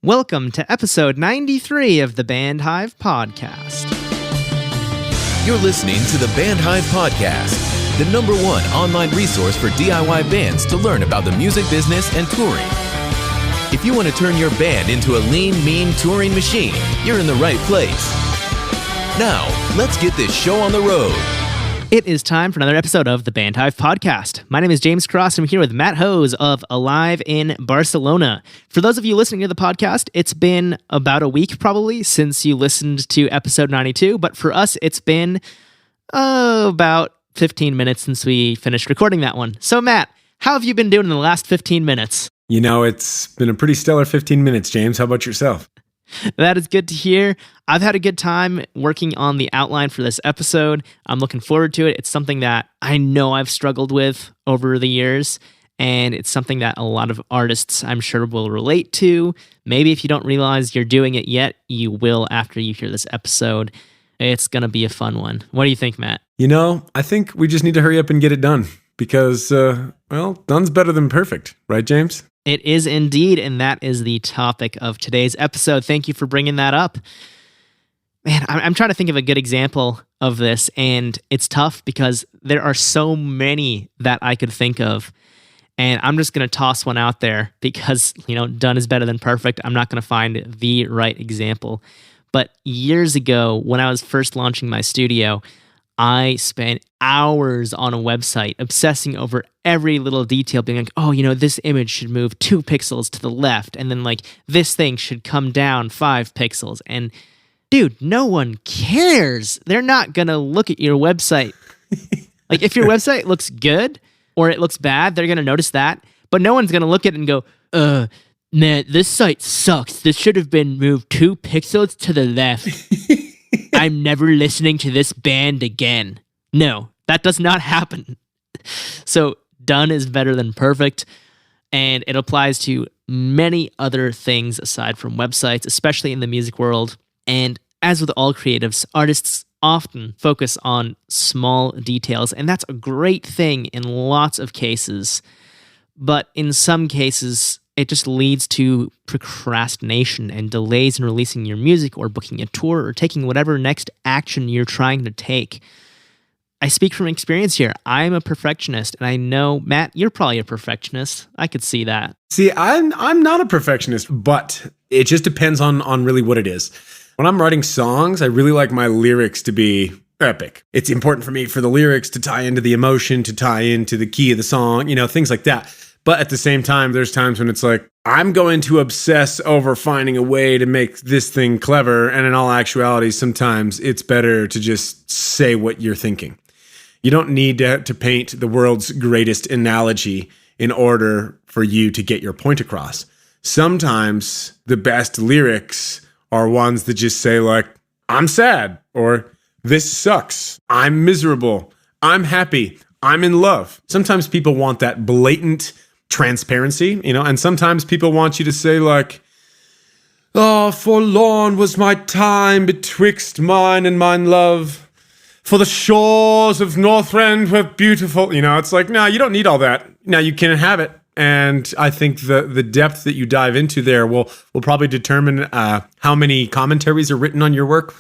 Welcome to episode 93 of the Band Hive Podcast. You're listening to the Band Hive Podcast, the number one online resource for DIY bands to learn about the music business and touring. If you want to turn your band into a lean, mean touring machine, you're in the right place. Now, let's get this show on the road. It is time for another episode of the Band Hive Podcast. My name is James Cross, and I'm here with Matt Hose of Alive in Barcelona. For those of you listening to the podcast, it's been about a week probably since you listened to episode 92, but for us, it's been about 15 minutes since we finished recording that one. So Matt, how have you been doing in the last 15 minutes? You know, it's been a pretty stellar 15 minutes, James. How about yourself? That is good to hear. I've had a good time working on the outline for this episode. I'm looking forward to it. It's something that I know I've struggled with over the years, and it's something that a lot of artists, I'm sure, will relate to. Maybe if you don't realize you're doing it yet, you will after you hear this episode. It's going to be a fun one. What do you think, Matt? You know, I think we just need to hurry up and get it done because, done's better than perfect. Right, James? It is indeed, and that is the topic of today's episode. Thank you for bringing that up. Man, I'm trying to think of a good example of this, and it's tough because there are so many that I could think of, and I'm just going to toss one out there because, done is better than perfect. I'm not going to find the right example. But years ago, when I was first launching my studio, I spent hours on a website obsessing over every little detail, being like, this image should move 2 pixels to the left, and then this thing should come down 5 pixels. And dude, no one cares. They're not going to look at your website. If your website looks good or it looks bad, they're going to notice that. But no one's going to look at it and go, man, this site sucks. This should have been moved 2 pixels to the left. I'm never listening to this band again. No, that does not happen. So done is better than perfect, and it applies to many other things aside from websites, especially in the music world. And as with all creatives, artists often focus on small details, and that's a great thing in lots of cases. But in some cases, it just leads to procrastination and delays in releasing your music or booking a tour or taking whatever next action you're trying to take. I speak from experience here. I'm a perfectionist, and I know, Matt, you're probably a perfectionist. I could see that. See, I'm not a perfectionist, but it just depends on really what it is. When I'm writing songs, I really like my lyrics to be epic. It's important for me for the lyrics to tie into the emotion, to tie into the key of the song, things like that. But at the same time, there's times when it's like, I'm going to obsess over finding a way to make this thing clever. And in all actuality, sometimes it's better to just say what you're thinking. You don't need to paint the world's greatest analogy in order for you to get your point across. Sometimes the best lyrics are ones that just say I'm sad, or this sucks, I'm miserable, I'm happy, I'm in love. Sometimes people want that blatant transparency, and sometimes people want you to say forlorn was my time betwixt mine and mine love, for the shores of Northrend were beautiful. It's no, you don't need all that. Now you can have it. And I think the depth that you dive into there will probably determine how many commentaries are written on your work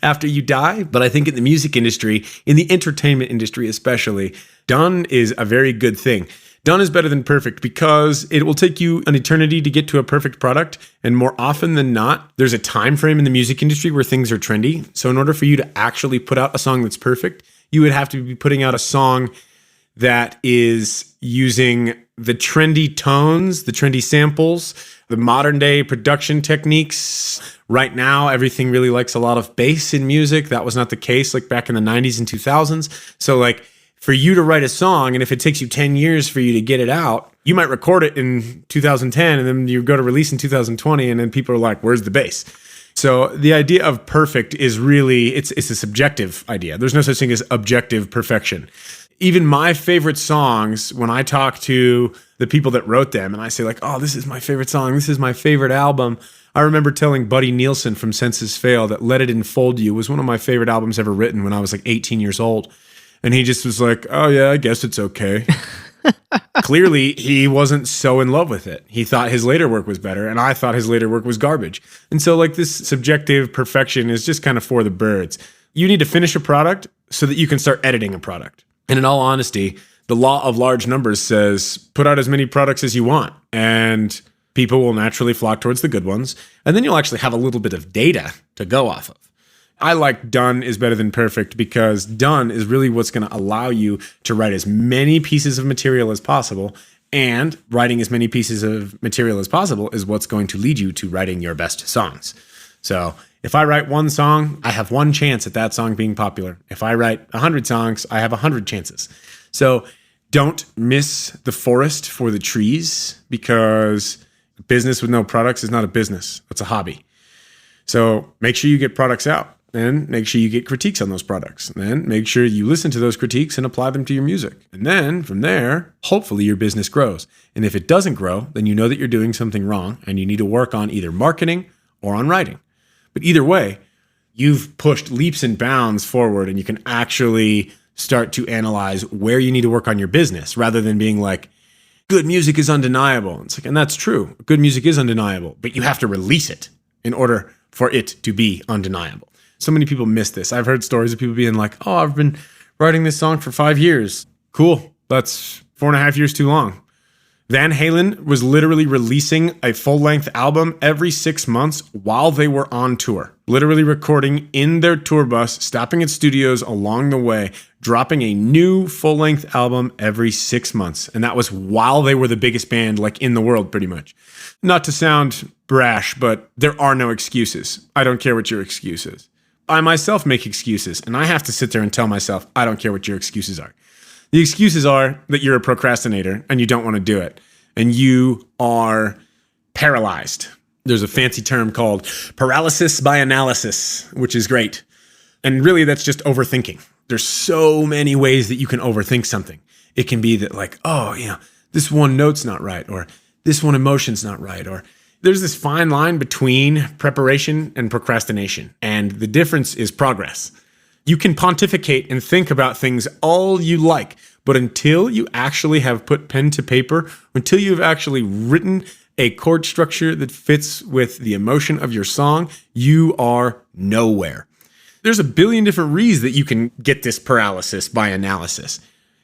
after you die. But I think in the music industry, in the entertainment industry especially, done is a very good thing. Done is better than perfect because it will take you an eternity to get to a perfect product. And more often than not, there's a time frame in the music industry where things are trendy. So in order for you to actually put out a song that's perfect, you would have to be putting out a song that is using the trendy tones, the trendy samples, the modern day production techniques. Right now, everything really likes a lot of bass in music. That was not the case back in the 90s and 2000s. So for you to write a song, and if it takes you 10 years for you to get it out, you might record it in 2010, and then you go to release in 2020, and then people are like, where's the bass? So the idea of perfect is really, it's a subjective idea. There's no such thing as objective perfection. Even my favorite songs, when I talk to the people that wrote them, and I say this is my favorite song, this is my favorite album, I remember telling Buddy Nielsen from Senses Fail that Let It Enfold You was one of my favorite albums ever written when I was 18 years old. And he just was like, oh yeah, I guess it's okay. Clearly, he wasn't so in love with it. He thought his later work was better, and I thought his later work was garbage. And so, like, this subjective perfection is just kind of for the birds. You need to finish a product so that you can start editing a product. And in all honesty, the law of large numbers says put out as many products as you want, and people will naturally flock towards the good ones. And then you'll actually have a little bit of data to go off of. I like done is better than perfect because done is really what's going to allow you to write as many pieces of material as possible, and writing as many pieces of material as possible is what's going to lead you to writing your best songs. So if I write one song, I have one chance at that song being popular. If I write 100 songs, I have 100 chances. So don't miss the forest for the trees, because business with no products is not a business. It's a hobby. So make sure you get products out. Then make sure you get critiques on those products. And then make sure you listen to those critiques and apply them to your music. And then from there, hopefully your business grows. And if it doesn't grow, then you know that you're doing something wrong and you need to work on either marketing or on writing. But either way, you've pushed leaps and bounds forward, and you can actually start to analyze where you need to work on your business rather than being like, good music is undeniable. It's like, and that's true. Good music is undeniable, but you have to release it in order for it to be undeniable. So many people miss this. I've heard stories of people being like, oh, I've been writing this song for 5 years. Cool. That's 4.5 years too long. Van Halen was literally releasing a full-length album every 6 months while they were on tour. Literally recording in their tour bus, stopping at studios along the way, dropping a new full-length album every 6 months. And that was while they were the biggest band like in the world, pretty much. Not to sound brash, but there are no excuses. I don't care what your excuse is. I myself make excuses, and I have to sit there and tell myself, I don't care what your excuses are. The excuses are that you're a procrastinator and you don't want to do it, and you are paralyzed. There's a fancy term called paralysis by analysis, which is great. And really, that's just overthinking. There's so many ways that you can overthink something. It can be that like, oh, yeah, this one note's not right, or this one emotion's not right, or there's this fine line between preparation and procrastination, and the difference is progress. You can pontificate and think about things all you like, but until you actually have put pen to paper, until you've actually written a chord structure that fits with the emotion of your song, you are nowhere. There's a billion different reasons that you can get this paralysis by analysis.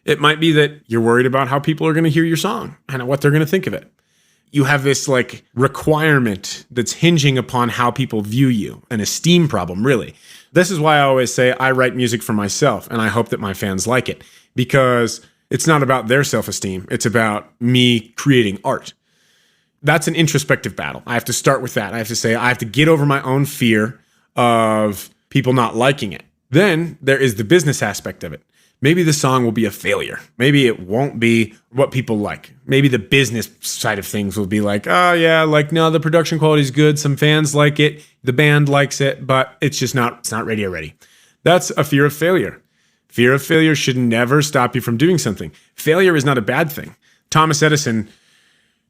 It might be that you're worried about how people are going to hear your song and what they're going to think of it. You have this like requirement that's hinging upon how people view you, an esteem problem, really. This is why I always say I write music for myself, and I hope that my fans like it, because it's not about their self-esteem. It's about me creating art. That's an introspective battle. I have to start with that. I have to say I have to get over my own fear of people not liking it. Then there is the business aspect of it. Maybe the song will be a failure. Maybe it won't be what people like. Maybe the business side of things will be like, oh yeah, like no, the production quality is good. Some fans like it. The band likes it, but it's not radio ready. That's a fear of failure. Fear of failure should never stop you from doing something. Failure is not a bad thing. Thomas Edison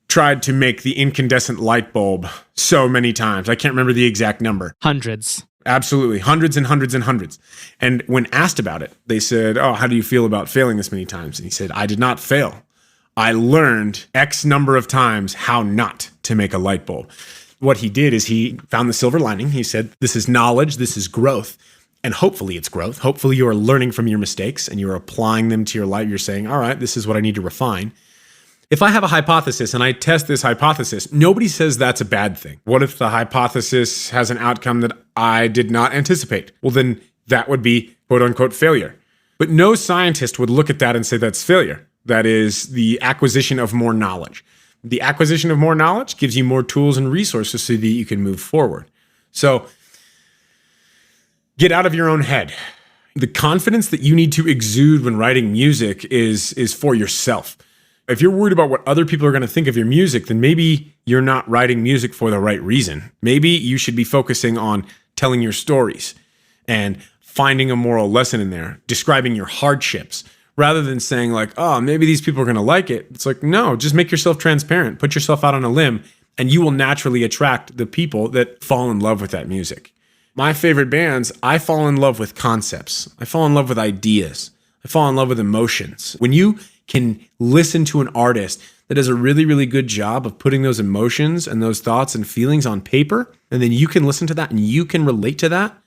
tried to make the incandescent light bulb so many times. I can't remember the exact number. Hundreds. Absolutely. Hundreds and hundreds and hundreds. And when asked about it, they said, oh, how do you feel about failing this many times? And he said, I did not fail. I learned X number of times how not to make a light bulb. What he did is he found the silver lining. He said, this is knowledge. This is growth. And hopefully it's growth. Hopefully you are learning from your mistakes and you're applying them to your life. You're saying, all right, this is what I need to refine. If I have a hypothesis and I test this hypothesis, nobody says that's a bad thing. What if the hypothesis has an outcome that I did not anticipate? Well, then that would be quote unquote failure. But no scientist would look at that and say that's failure. That is the acquisition of more knowledge. The acquisition of more knowledge gives you more tools and resources so that you can move forward. So get out of your own head. The confidence that you need to exude when writing music is for yourself. If you're worried about what other people are going to think of your music, then maybe you're not writing music for the right reason. Maybe you should be focusing on telling your stories and finding a moral lesson in there, describing your hardships, rather than saying like, oh, maybe these people are going to like it. It's like, no, just make yourself transparent, put yourself out on a limb, and you will naturally attract the people that fall in love with that music. My favorite bands, I fall in love with concepts. I fall in love with ideas. I fall in love with emotions. When you can listen to an artist that does a really, really good job of putting those emotions and those thoughts and feelings on paper, and then you can listen to that and you can relate to that,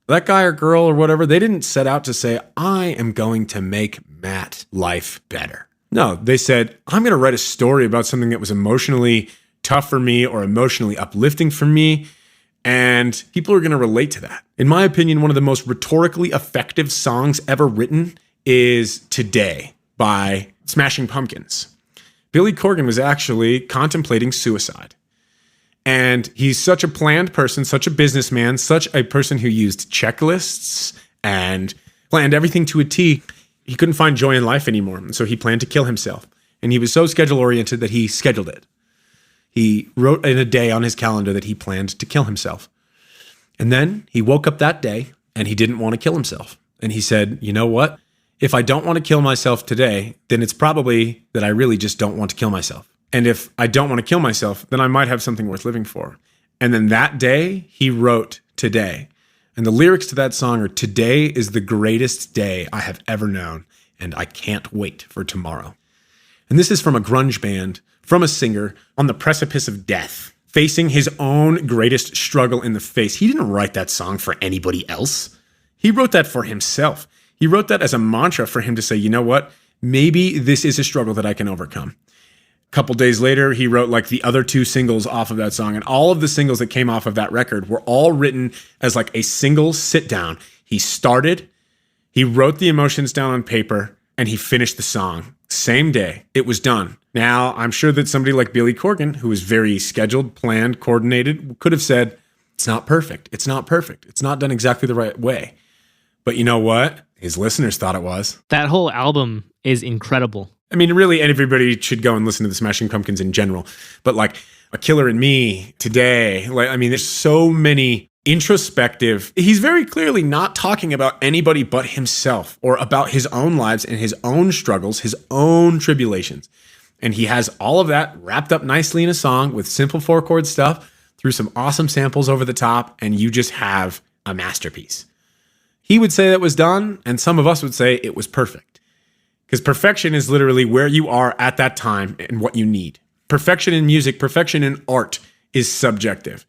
that guy or girl or whatever, they didn't set out to say, I am going to make Matt life better. No, they said, I'm going to write a story about something that was emotionally tough for me or emotionally uplifting for me, and people are going to relate to that. In my opinion, one of the most rhetorically effective songs ever written is Today by Smashing Pumpkins. Billy Corgan was actually contemplating suicide. And he's such a planned person, such a businessman, such a person who used checklists and planned everything to a T. He couldn't find joy in life anymore, and so he planned to kill himself. And he was so schedule-oriented that he scheduled it. He wrote in a day on his calendar that he planned to kill himself. And then he woke up that day and he didn't want to kill himself. And he said, you know what? If I don't want to kill myself today, then it's probably that I really just don't want to kill myself. And if I don't want to kill myself, then I might have something worth living for. And then that day, he wrote Today. And the lyrics to that song are, today is the greatest day I have ever known, and I can't wait for tomorrow. And this is from a grunge band, from a singer on the precipice of death, facing his own greatest struggle in the face. He didn't write that song for anybody else. He wrote that for himself. He wrote that as a mantra for him to say, you know what? Maybe this is a struggle that I can overcome. A couple days later, he wrote like the other two singles off of that song. And all of the singles that came off of that record were all written as like a single sit down. He started, he wrote the emotions down on paper, and he finished the song. Same day, it was done. Now, I'm sure that somebody like Billy Corgan, who was very scheduled, planned, coordinated, could have said, it's not perfect. It's not perfect. It's not done exactly the right way. But you know what? His listeners thought it was. That whole album is incredible. I mean, really, everybody should go and listen to the Smashing Pumpkins in general. But like A Killer in Me, Today, like, I mean, there's so many introspective. He's very clearly not talking about anybody but himself or about his own lives and his own struggles, his own tribulations. And he has all of that wrapped up nicely in a song with simple 4-chord stuff through some awesome samples over the top, and you just have a masterpiece. He would say that was done, and some of us would say it was perfect. Because perfection is literally where you are at that time and what you need. Perfection in music, perfection in art is subjective.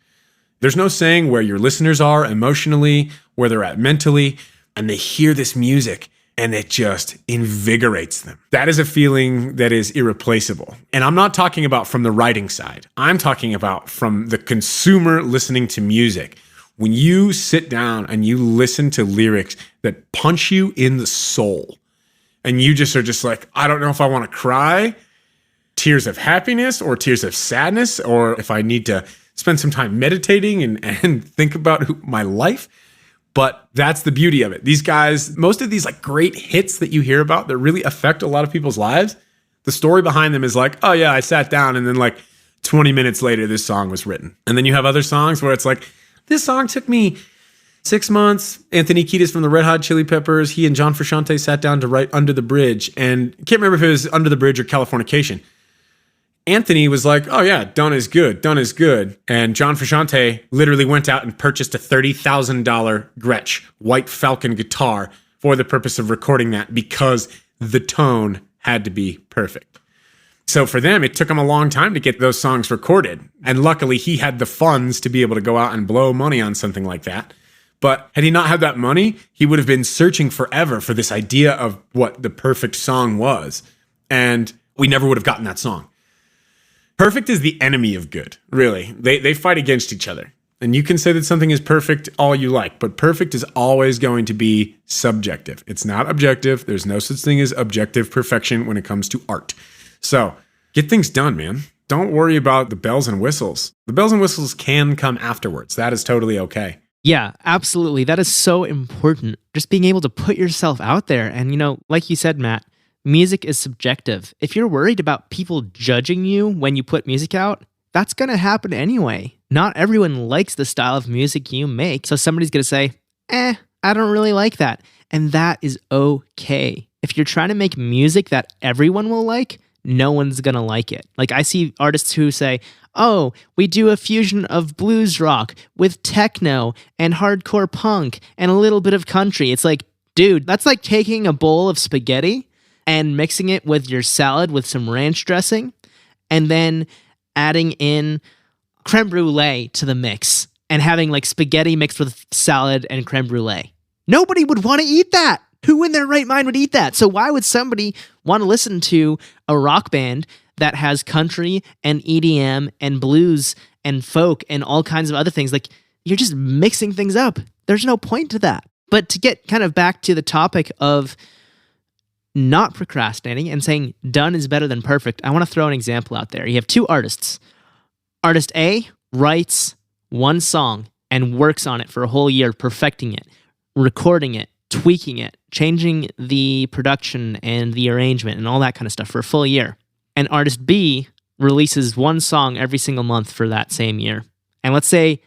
There's no saying where your listeners are emotionally, where they're at mentally, and they hear this music and it just invigorates them. That is a feeling that is irreplaceable. And I'm not talking about from the writing side. I'm talking about from the consumer listening to music. When you sit down and you listen to lyrics that punch you in the soul, and you just are just like, I don't know if I want to cry, tears of happiness or tears of sadness, or if I need to spend some time meditating and think about my life. But that's the beauty of it. These guys, most of these like great hits that you hear about that really affect a lot of people's lives, the story behind them is like, oh yeah, I sat down and then like 20 minutes later, this song was written. And then you have other songs where it's like, this song took me 6 months. Anthony Kiedis from the Red Hot Chili Peppers, he and John Frusciante sat down to write Under the Bridge. And I can't remember if it was Under the Bridge or Californication. Anthony was like, oh yeah, done is good, done is good. And John Frusciante literally went out and purchased a $30,000 Gretsch White Falcon guitar for the purpose of recording that because the tone had to be perfect. So for them, it took them a long time to get those songs recorded. And luckily, he had the funds to be able to go out and blow money on something like that. But had he not had that money, he would have been searching forever for this idea of what the perfect song was. And we never would have gotten that song. Perfect is the enemy of good, really. They fight against each other. And you can say that something is perfect all you like, but perfect is always going to be subjective. It's not objective. There's no such thing as objective perfection when it comes to art. So get things done, man. Don't worry about the bells and whistles. The bells and whistles can come afterwards. That is totally okay. Yeah, absolutely. That is so important. Just being able to put yourself out there. And, like you said, Matt, music is subjective. If you're worried about people judging you when you put music out, that's going to happen anyway. Not everyone likes the style of music you make. So somebody's going to say, I don't really like that. And that is okay. If you're trying to make music that everyone will like, no one's going to like it. Like I see artists who say, oh, we do a fusion of blues rock with techno and hardcore punk and a little bit of country. It's like, dude, that's like taking a bowl of spaghetti and mixing it with your salad with some ranch dressing, and then adding in creme brulee to the mix and having like spaghetti mixed with salad and creme brulee. Nobody would want to eat that. Who in their right mind would eat that? So why would somebody want to listen to a rock band that has country and EDM and blues and folk and all kinds of other things? Like, you're just mixing things up. There's no point to that. But to get kind of back to the topic of not procrastinating and saying done is better than perfect, I want to throw an example out there. You have two artists. Artist A writes one song and works on it for a whole year, perfecting it, recording it, tweaking it, changing the production and the arrangement and all that kind of stuff for a full year. And artist B releases one song every single month for that same year. And let's say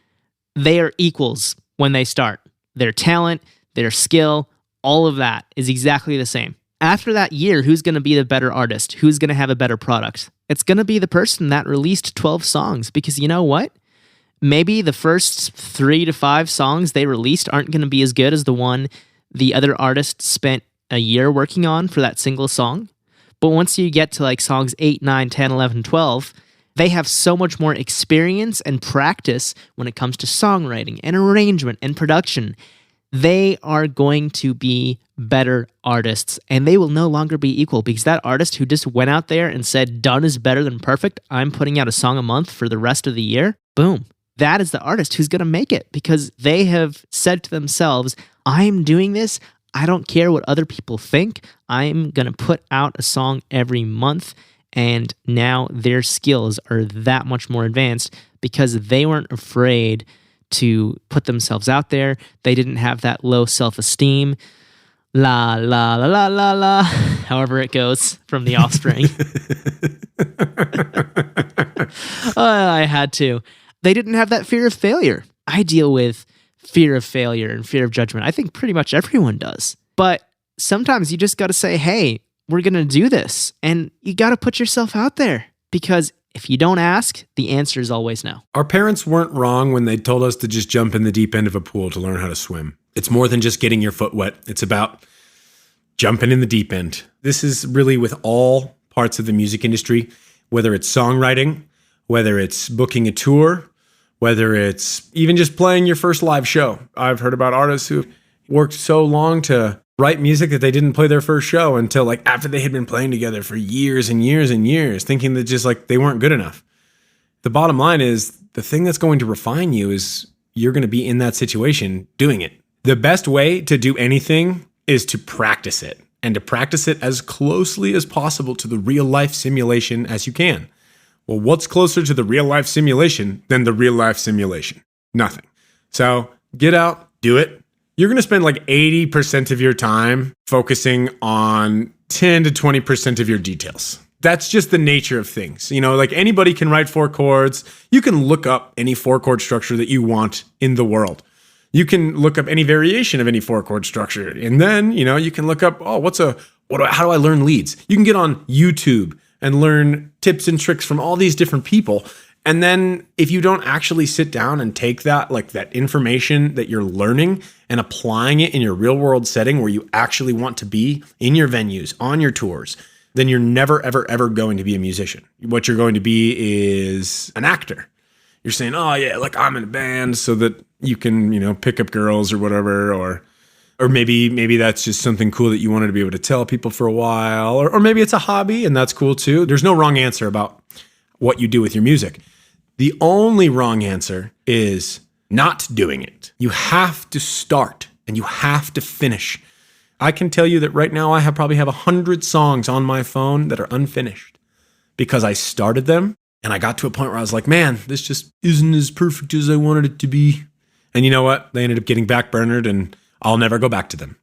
they are equals when they start. Their talent, their skill, all of that is exactly the same. After that year, who's going to be the better artist? Who's going to have a better product? It's going to be the person that released 12 songs, because you know what? Maybe the first 3 to 5 songs they released aren't going to be as good as the one the other artist spent a year working on for that single song. But once you get to like songs 8, 9, 10, 11, 12, they have so much more experience and practice when it comes to songwriting and arrangement and production. They are going to be better artists, and they will no longer be equal, because that artist who just went out there and said done is better than perfect, I'm putting out a song a month for the rest of the year, boom. That is the artist who's going to make it, because they have said to themselves, I'm doing this. I don't care what other people think. I'm going to put out a song every month. And now their skills are that much more advanced because they weren't afraid to put themselves out there. They didn't have that low self-esteem. La, la, la, la, la, la, however it goes from The Offspring. I had to. They didn't have that fear of failure. I deal with fear of failure and fear of judgment. I think pretty much everyone does. But sometimes you just got to say, hey, we're going to do this. And you got to put yourself out there, because if you don't ask, the answer is always no. Our parents weren't wrong when they told us to just jump in the deep end of a pool to learn how to swim. It's more than just getting your foot wet. It's about jumping in the deep end. This is really with all parts of the music industry, whether it's songwriting, whether it's booking a tour, whether it's even just playing your first live show. I've heard about artists who worked so long to write music that they didn't play their first show until like after they had been playing together for years and years and years, thinking that just like they weren't good enough. The bottom line is the thing that's going to refine you is you're going to be in that situation doing it. The best way to do anything is to practice it, and to practice it as closely as possible to the real life simulation as you can. Well, what's closer to the real life simulation than the real life simulation? Nothing. So get out, do it. You're going to spend like 80% of your time focusing on 10 to 20% of your details. That's just the nature of things. You know, like anybody can write 4 chords. You can look up any 4-chord structure that you want in the world. You can look up any variation of any 4-chord structure. And then, you know, you can look up, how do I learn leads? You can get on YouTube and learn tips and tricks from all these different people. And then if you don't actually sit down and take that, like that information that you're learning and applying it in your real world setting where you actually want to be in your venues, on your tours, then you're never, ever, ever going to be a musician. What you're going to be is an actor. You're saying, oh yeah, like I'm in a band so that you can, you know, pick up girls or whatever, or maybe that's just something cool that you wanted to be able to tell people for a while, or maybe it's a hobby and that's cool too. There's no wrong answer about what you do with your music. The only wrong answer is not doing it. You have to start and you have to finish. I can tell you that right now I probably have 100 songs on my phone that are unfinished because I started them and I got to a point where I was like, man, this just isn't as perfect as I wanted it to be. And you know what? They ended up getting backburnered and I'll never go back to them.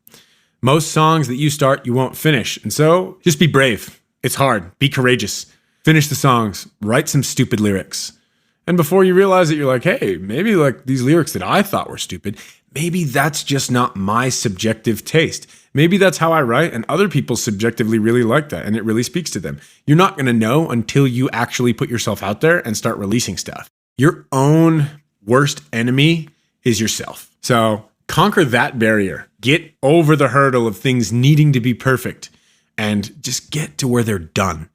Most songs that you start, you won't finish. And so just be brave. It's hard. Be courageous. Finish the songs. Write some stupid lyrics. And before you realize it, you're like, hey, maybe like these lyrics that I thought were stupid, maybe that's just not my subjective taste. Maybe that's how I write and other people subjectively really like that and it really speaks to them. You're not going to know until you actually put yourself out there and start releasing stuff. Your own worst enemy is yourself. So conquer that barrier. Get over the hurdle of things needing to be perfect and just get to where they're done.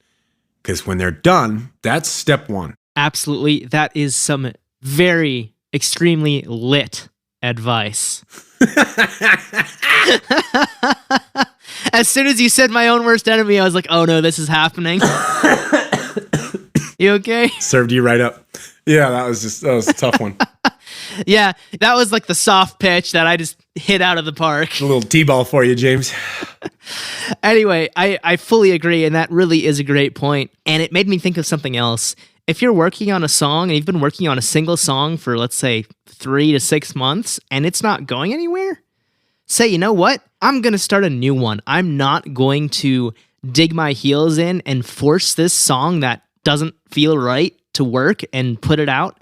Because when they're done, that's step one. Absolutely. That is some very extremely lit advice. As soon as you said my own worst enemy, I was like, oh no, this is happening. You okay? Served you right up. Yeah, that was a tough one. Yeah, that was like the soft pitch that I just hit out of the park. A little T-ball for you, James. Anyway, I fully agree, and that really is a great point. And it made me think of something else. If you're working on a song and you've been working on a single song for, let's say, 3 to 6 months, and it's not going anywhere, say, you know what? I'm going to start a new one. I'm not going to dig my heels in and force this song that doesn't feel right to work and put it out.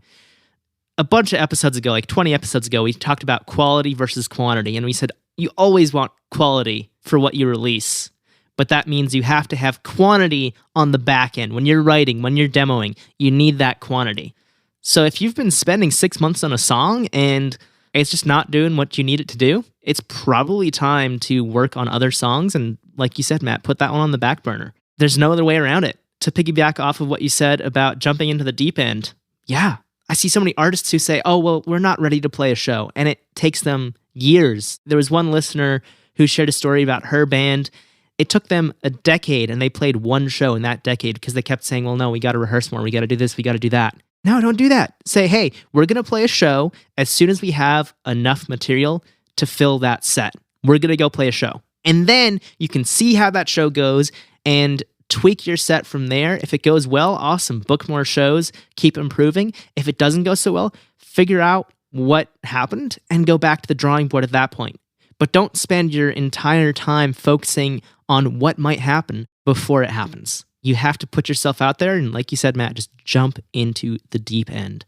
A bunch of episodes ago, like 20 episodes ago, we talked about quality versus quantity, and we said you always want quality for what you release, but that means you have to have quantity on the back end. When you're writing, when you're demoing, you need that quantity. So if you've been spending 6 months on a song and it's just not doing what you need it to do, it's probably time to work on other songs, and like you said, Matt, put that one on the back burner. There's no other way around it. To piggyback off of what you said about jumping into the deep end, yeah, I see so many artists who say, oh, well, we're not ready to play a show, and it takes them years. There was one listener who shared a story about her band. It took them a decade, and they played one show in that decade because they kept saying, well, no, we got to rehearse more. We got to do this. We got to do that. No, don't do that. Say, hey, we're going to play a show as soon as we have enough material to fill that set. We're going to go play a show. And then you can see how that show goes and tweak your set from there. If it goes well, awesome. Book more shows, keep improving. If it doesn't go so well, figure out what happened and go back to the drawing board at that point. But don't spend your entire time focusing on what might happen before it happens. You have to put yourself out there, and like you said, Matt, just jump into the deep end.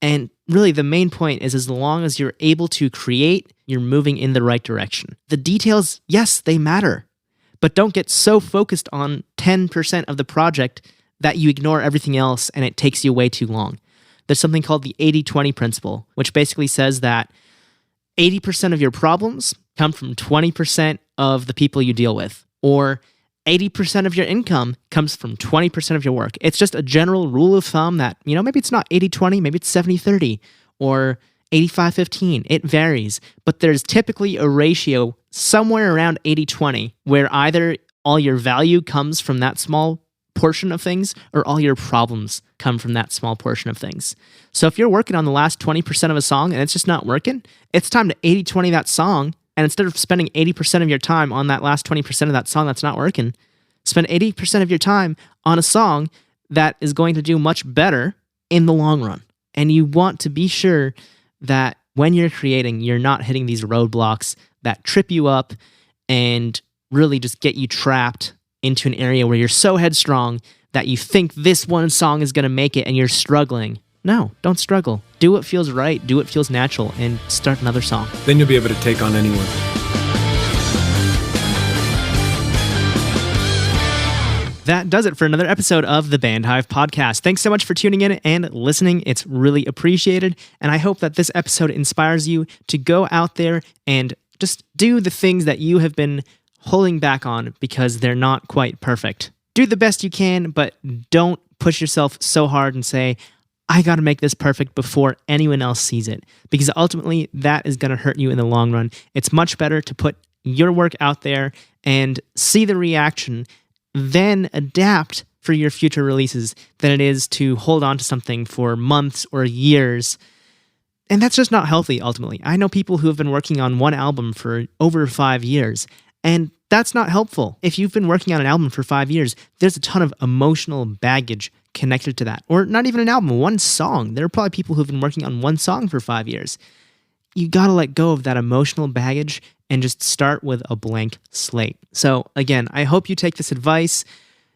And really, the main point is as long as you're able to create, you're moving in the right direction. The details, yes, they matter. But don't get so focused on 10% of the project that you ignore everything else and it takes you way too long. There's something called the 80-20 principle, which basically says that 80% of your problems come from 20% of the people you deal with, or 80% of your income comes from 20% of your work. It's just a general rule of thumb that, maybe it's not 80-20, maybe it's 70-30, or 85-15. It varies, but there's typically a ratio somewhere around 80-20 where either all your value comes from that small portion of things or all your problems come from that small portion of things. So if you're working on the last 20% of a song and it's just not working, it's time to 80-20 that song, and instead of spending 80% of your time on that last 20% of that song that's not working, spend 80% of your time on a song that is going to do much better in the long run. And you want to be sure that when you're creating, you're not hitting these roadblocks that trip you up and really just get you trapped into an area where you're so headstrong that you think this one song is going to make it and you're struggling. No, don't struggle. Do what feels right, do what feels natural, and start another song. Then you'll be able to take on anyone. That does it for another episode of the Band Hive podcast. Thanks so much for tuning in and listening. It's really appreciated. And I hope that this episode inspires you to go out there and just do the things that you have been holding back on because they're not quite perfect. Do the best you can, but don't push yourself so hard and say, I got to make this perfect before anyone else sees it. Because ultimately, that is going to hurt you in the long run. It's much better to put your work out there and see the reaction, then adapt for your future releases than it is to hold on to something for months or years. And that's just not healthy, ultimately. I know people who have been working on one album for over 5 years, and that's not helpful. If you've been working on an album for 5 years, there's a ton of emotional baggage connected to that. Or not even an album, one song. There are probably people who've been working on one song for 5 years. You gotta let go of that emotional baggage and just start with a blank slate. So again, I hope you take this advice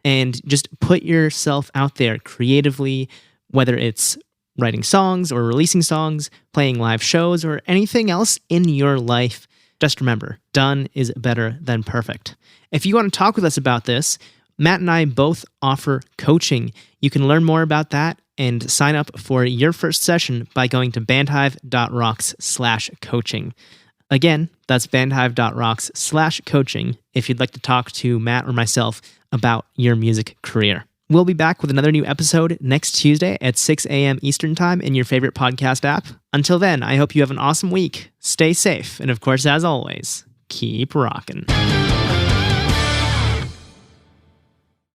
and just put yourself out there creatively, whether it's writing songs or releasing songs, playing live shows, or anything else in your life. Just remember, done is better than perfect. If you want to talk with us about this, Matt and I both offer coaching. You can learn more about that and sign up for your first session by going to bandhive.rocks/coaching. Again, that's bandhive.rocks/coaching if you'd like to talk to Matt or myself about your music career. We'll be back with another new episode next Tuesday at 6 a.m. Eastern Time in your favorite podcast app. Until then, I hope you have an awesome week. Stay safe. And of course, as always, keep rocking.